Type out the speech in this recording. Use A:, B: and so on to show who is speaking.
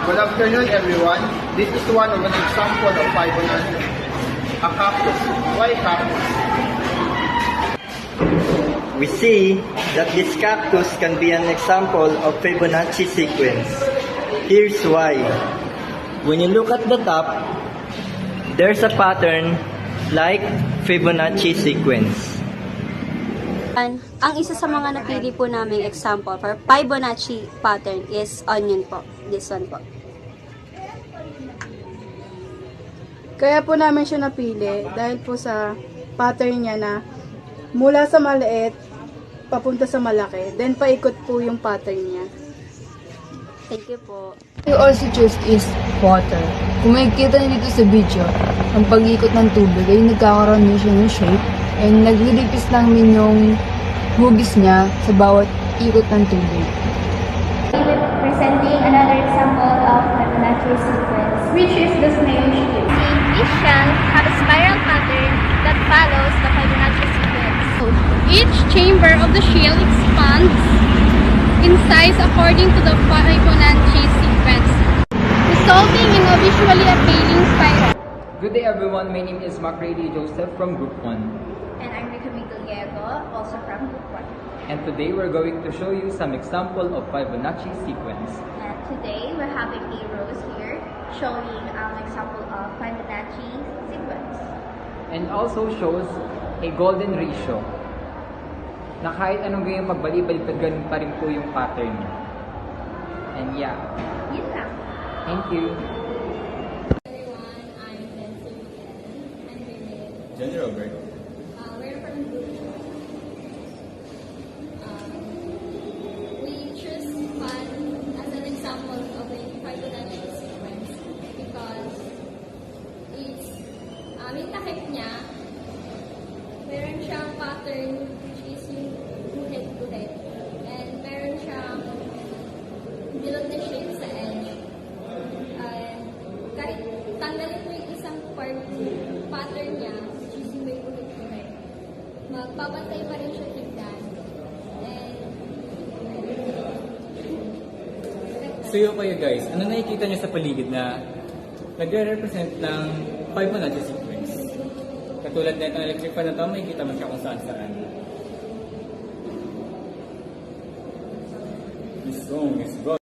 A: Good afternoon, everyone. This is one of an example of Fibonacci. A cactus. Why cactus?
B: We see that this cactus can be an example of Fibonacci sequence. Here's why. When you look at the top, there's a pattern like Fibonacci sequence.
C: Ang isa sa mga napili po naming example for Fibonacci pattern is onion po. This one po.
D: Kaya po namin siya napili dahil po sa pattern niya na mula sa maliit papunta sa malaki. Then paikot po yung pattern niya.
C: Thank you po.
E: You also choose is water. Kung makikita niyo dito sa video, ang pag-ikot ng tubig ay nagkakaroon niya siya ng shape and naglilipis lang din yung hugis niya sa bawat ikot ng tubig.
F: Presenting another example of Fibonacci sequence, which is the snail shape. This shell have a spiral pattern that follows the Fibonacci sequence.
G: Each chamber of the shell expands in size according to the Fibonacci sequence, resulting in a visually appealing spiral.
H: Good day everyone, my name is Macready Joseph from Group 1.
F: And I'm Rica Gallego, also from Group 1.
H: And today we're going to show you some example of Fibonacci sequence.
F: And today we're having a rose here showing an example of Fibonacci sequence.
H: And also shows a golden ratio na kahit anong ganyang pagbali-baliktad, ganun pa rin po yung pattern niya. And yeah.
F: Yun lang.
H: Thank you.
I: Jenny Robert.
G: We're from Group 2. We choose fun as an example of a Fibonacci sequence because it's, yung takip niya, meron siyang pattern which is yung head to head. And meron siyang bilog na shape sa edge. And kahit tanggalin mo yung isang part pattern niya, which is yung may ulit to head, magpapantay pa rin siya tignan. And
I: So yun kayo guys, ano nakikita nyo sa paligid na nagre-represent ng Fibonacci sequence? Katulad na itong electric fan na ito, makikita mo siya kung saan saan. This song is God.